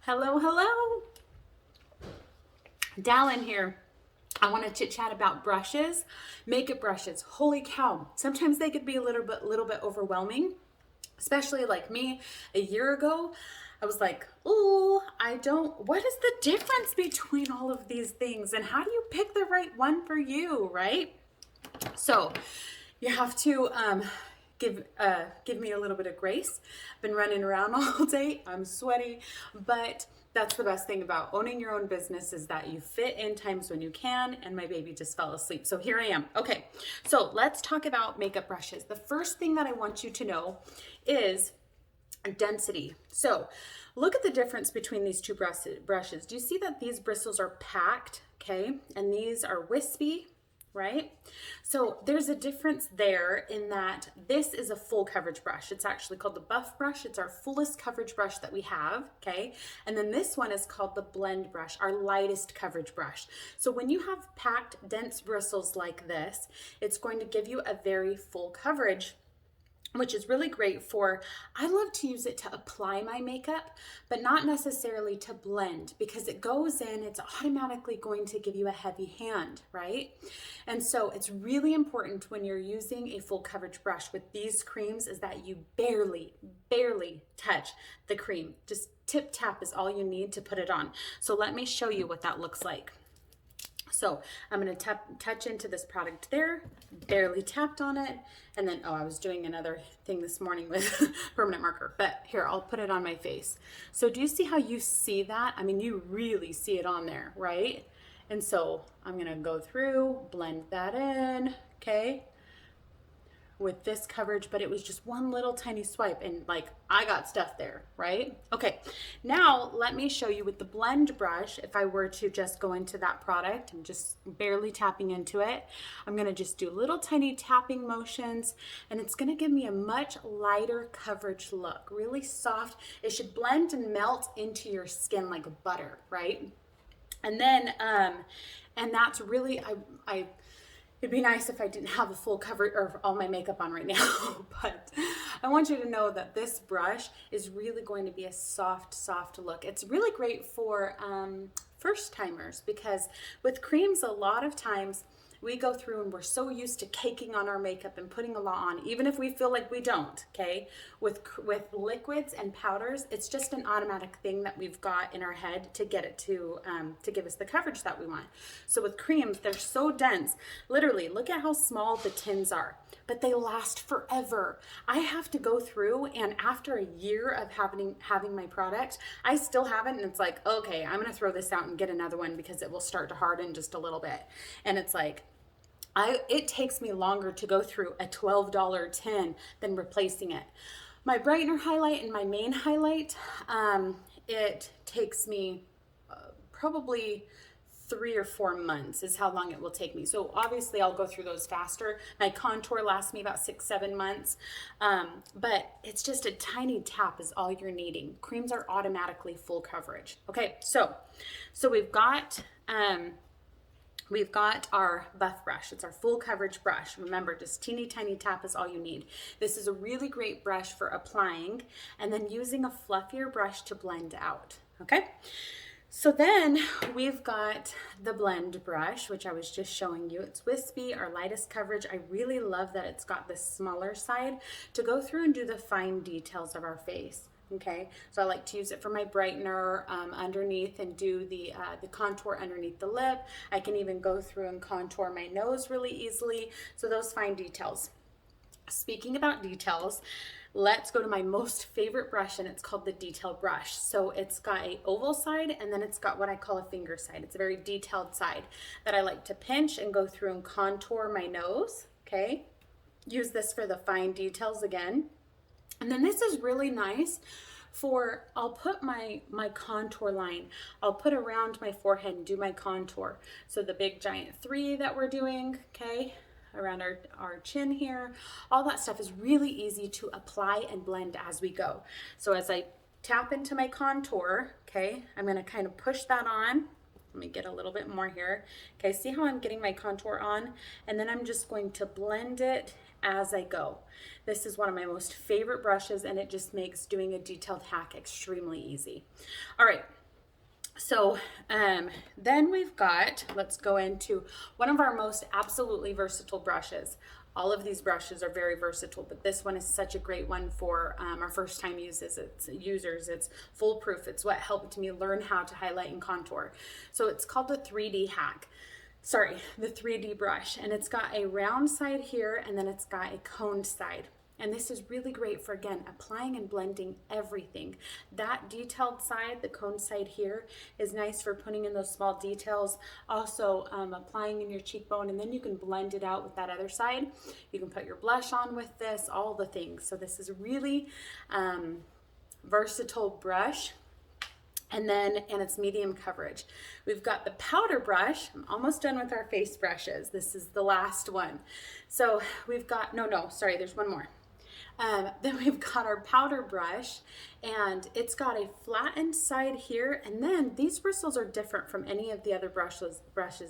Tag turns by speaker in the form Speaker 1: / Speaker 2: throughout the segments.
Speaker 1: Hello, hello. Dallin here. I want to chit chat about brushes, makeup brushes. Holy cow. Sometimes they could be a little bit overwhelming, especially like me a year ago. I was like, "Oh, what is the difference between all of these things and how do you pick the right one for you, right?" So, you have to give me a little bit of grace. Been running around all day. I'm sweaty, but that's the best thing about owning your own business is that you fit in times when you can, and my baby just fell asleep. So here I am. Okay, so let's talk about makeup brushes. The first thing that I want you to know is density. So look at the difference between these two brushes. Do you see that these bristles are packed, okay? And these are wispy, right? So there's a difference there in that this is a full coverage brush. It's actually called the buff brush. It's our fullest coverage brush that we have, okay? And then this one is called the blend brush, our lightest coverage brush. So when you have packed, dense bristles like this, it's going to give you a very full coverage, which is really great for, I love to use it to apply my makeup, but not necessarily to blend because it goes in, it's automatically going to give you a heavy hand, right? And so it's really important when you're using a full coverage brush with these creams is that you barely touch the cream. Just tip tap is all you need to put it on. So let me show you what that looks like. So I'm going to touch into this product there, barely tapped on it, and then, I was doing another thing this morning with permanent marker, but here, I'll put it on my face. So do you see how you see that? I mean, you really see it on there, right? And so I'm going to go through, blend that in, okay? With this coverage, but it was just one little tiny swipe and like I got stuff there, right? Okay, now let me show you with the blend brush. If I were to just go into that product and just barely tapping into it, I'm gonna just do little tiny tapping motions and it's gonna give me a much lighter coverage look, really soft. It should blend and melt into your skin like butter, right? And then, and that's really, it'd be nice if I didn't have a full cover or all my makeup on right now, but I want you to know that this brush is really going to be a soft look. It's really great for first timers because with creams, a lot of times we go through and we're so used to caking on our makeup and putting a lot on, even if we feel like we don't, okay? With liquids and powders, it's just an automatic thing that we've got in our head to get it to give us the coverage that we want. So with creams, they're so dense. Literally, look at how small the tins are, but they last forever. I have to go through, and after a year of having my product, I still have it, and it's like, okay, I'm gonna throw this out and get another one because it will start to harden just a little bit. And it's like, it takes me longer to go through a $12 tin than replacing it. My brightener highlight and my main highlight, it takes me probably 3 or 4 months is how long it will take me. So obviously I'll go through those faster. My contour lasts me about 6-7 months, but it's just a tiny tap is all you're needing. Creams are automatically full coverage. Okay, so we've got our buff brush. It's our full coverage brush. Remember, just teeny tiny tap is all you need. This is a really great brush for applying and then using a fluffier brush to blend out, okay? So then we've got the blend brush, which I was just showing you. It's wispy, our lightest coverage. I really love that it's got this smaller side to go through and do the fine details of our face. Okay, so I like to use it for my brightener underneath and do the contour underneath the lip. I can even go through and contour my nose really easily. So those fine details. Speaking about details, let's go to my most favorite brush, and it's called the detail brush. So it's got an oval side and then it's got what I call a finger side. It's a very detailed side that I like to pinch and go through and contour my nose, okay? Use this for the fine details again. And then this is really nice for, I'll put my contour line, I'll put around my forehead and do my contour. So the big giant 3 that we're doing, okay, around our chin here, all that stuff is really easy to apply and blend as we go. So as I tap into my contour, okay, I'm gonna kind of push that on, Let me get a little bit more here. Okay, see how I'm getting my contour on? And then I'm just going to blend it as I go. This is one of my most favorite brushes, and it just makes doing a detailed hack extremely easy. All right. So then we've got, let's go into one of our most absolutely versatile brushes. All of these brushes are very versatile, but this one is such a great one for our first time users. It's foolproof. It's what helped me learn how to highlight and contour. So it's called the 3D hack. Sorry, the 3D brush. And it's got a round side here, and then it's got a coned side. And this is really great for, again, applying and blending everything. That detailed side, the cone side here, is nice for putting in those small details. Also applying in your cheekbone, and then you can blend it out with that other side. You can put your blush on with this, all the things. So this is a really versatile brush. And it's medium coverage. We've got the powder brush. I'm almost done with our face brushes. This is the last one. So we've got, sorry, there's one more. Then we've got our powder brush, and it's got a flattened side here, and then these bristles are different from any of the other brushes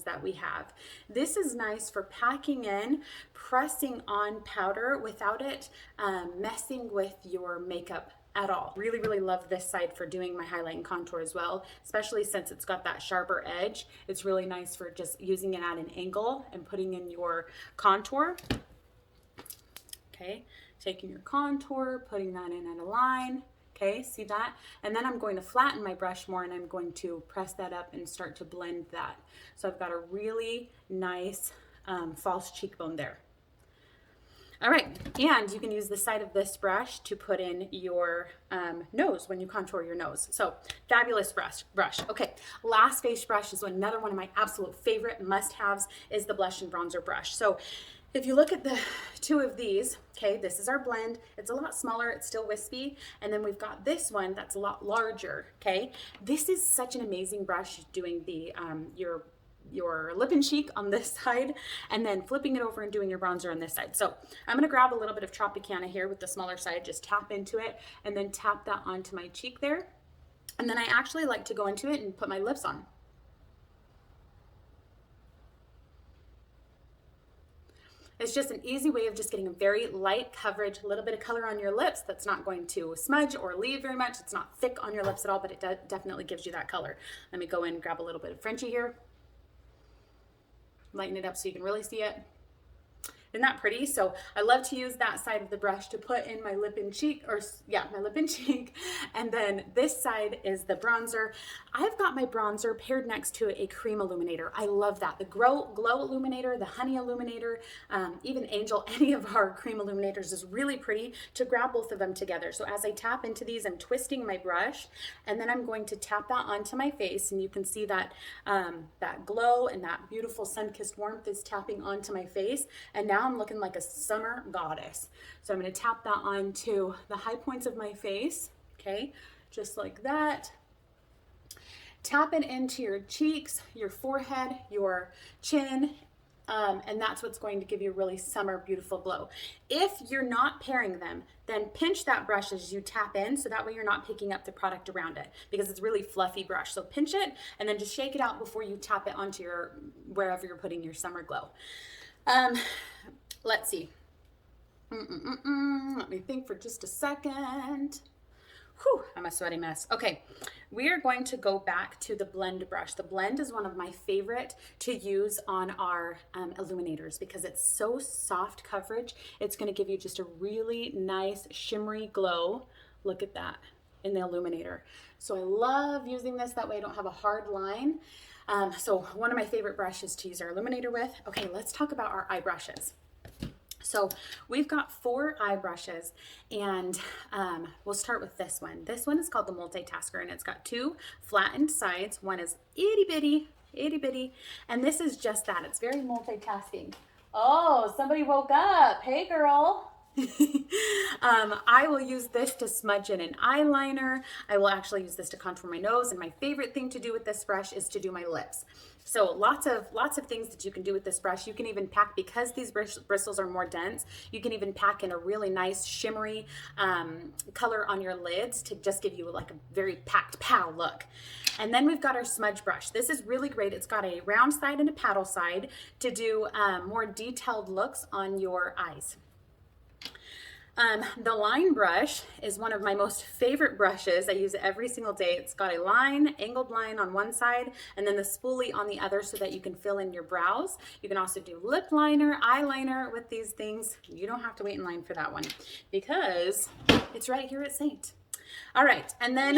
Speaker 1: that we have. This is nice for packing in, pressing on powder without it messing with your makeup at all. Really, really love this side for doing my highlight and contour as well, especially since it's got that sharper edge. It's really nice for just using it at an angle and putting in your contour. Okay, taking your contour, putting that in at a line. Okay, see that? And then I'm going to flatten my brush more, and I'm going to press that up and start to blend that. So I've got a really nice false cheekbone there. All right, and you can use the side of this brush to put in your nose when you contour your nose. So fabulous brush. Okay, last face brush is another one of my absolute favorite must-haves is the blush and bronzer brush. So if you look at the two of these, okay, this is our blend. It's a lot smaller, it's still wispy. And then we've got this one that's a lot larger, okay? This is such an amazing brush doing the your lip and cheek on this side, and then flipping it over and doing your bronzer on this side. So I'm gonna grab a little bit of Tropicana here with the smaller side, just tap into it, and then tap that onto my cheek there. And then I actually like to go into it and put my lips on. It's just an easy way of just getting a very light coverage, a little bit of color on your lips that's not going to smudge or leave very much. It's not thick on your lips at all, but it definitely gives you that color. Let me go in and grab a little bit of Frenchie here. Lighten it up so you can really see it. Isn't that pretty? So I love to use that side of the brush to put in my lip and cheek, my lip and cheek. And then this side is the bronzer. I've got my bronzer paired next to a cream illuminator. I love that. The Glow illuminator, the Honey illuminator, even Angel, any of our cream illuminators is really pretty to grab both of them together. So as I tap into these, I'm twisting my brush, and then I'm going to tap that onto my face, and you can see that that glow and that beautiful sun-kissed warmth is tapping onto my face. And now I'm looking like a summer goddess. So I'm going to tap that onto the high points of my face, okay, just like that. Tap it into your cheeks, your forehead, your chin, and that's what's going to give you a really summer beautiful glow. If you're not pairing them, then pinch that brush as you tap in, so that way you're not picking up the product around it, because it's a really fluffy brush. So pinch it and then just shake it out before you tap it onto your wherever you're putting your summer glow. Let's see. Let me think for just a second. Whew, I'm a sweaty mess. Okay, we are going to go back to the blend brush. The blend is one of my favorite to use on our illuminators because it's so soft coverage. It's going to give you just a really nice shimmery glow. Look at that in the illuminator. So I love using this, that way I don't have a hard line. So one of my favorite brushes to use our illuminator with. Okay, let's talk about our eye brushes. So we've got 4 eye brushes, and we'll start with this one. This one is called the Multitasker, and it's got 2 flattened sides. One is itty bitty, and this is just that. It's very multitasking. Oh, somebody woke up. Hey, girl. I will use this to smudge in an eyeliner. I will actually use this to contour my nose, and my favorite thing to do with this brush is to do my lips. So lots of things that you can do with this brush. You can even pack, because these bristles are more dense, you can even pack in a really nice shimmery color on your lids to just give you like a very packed pow look. And then we've got our smudge brush. This is really great. It's got a round side and a paddle side to do more detailed looks on your eyes. The line brush is one of my most favorite brushes. I use it every single day. It's got a line, angled line on one side, and then the spoolie on the other so that you can fill in your brows. You can also do lip liner, eyeliner with these things. You don't have to wait in line for that one because it's right here at Seint. All right, and then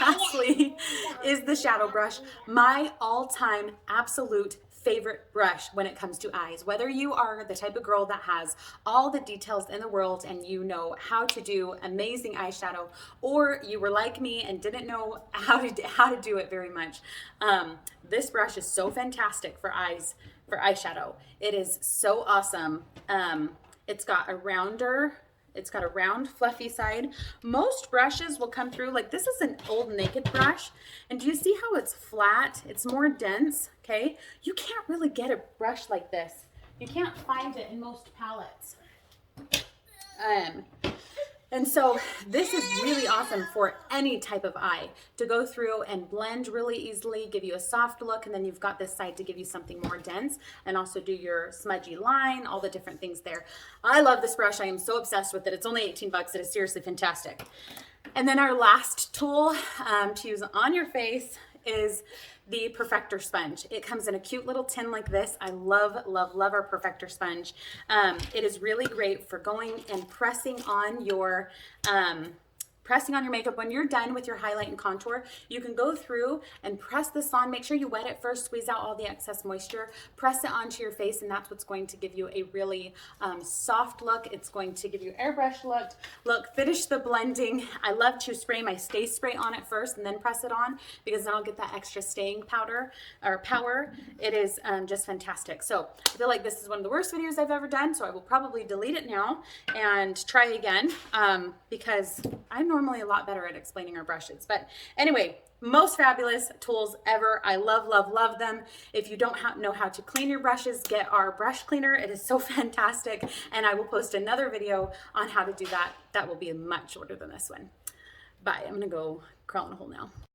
Speaker 1: lastly is the shadow brush, my all-time absolute favorite brush when it comes to eyes. Whether you are the type of girl that has all the details in the world and you know how to do amazing eyeshadow, or you were like me and didn't know how to do it very much, this brush is so fantastic for eyeshadow. It is so awesome. It's got a round fluffy side. Most brushes will come through, like this is an Old Naked brush, and do you see how it's flat? It's more dense, okay? You can't really get a brush like this. You can't find it in most palettes. And so this is really awesome for any type of eye to go through and blend really easily, give you a soft look, and then you've got this side to give you something more dense and also do your smudgy line, all the different things there. I love this brush. I am so obsessed with it. It's only 18 bucks. It is seriously fantastic. And then our last tool to use on your face is the Perfector sponge. It comes in a cute little tin like this. I love, love, love our Perfector sponge. It is really great for going and pressing on your makeup. When you're done with your highlight and contour, you can go through and press this on. Make sure you wet it first, squeeze out all the excess moisture, press it onto your face, and that's what's going to give you a really soft look. It's going to give you airbrush look. Finish the blending. I love to spray my Stay Spray on it first and then press it on because then I'll get that extra staying powder or power. It is just fantastic. So I feel like this is one of the worst videos I've ever done, so I will probably delete it now and try again because I'm normally a lot better at explaining our brushes. But anyway, most fabulous tools ever. I love, love, love them. If you don't know how to clean your brushes, get our brush cleaner. It is so fantastic. And I will post another video on how to do that. That will be much shorter than this one. Bye. I'm going to go crawl in a hole now.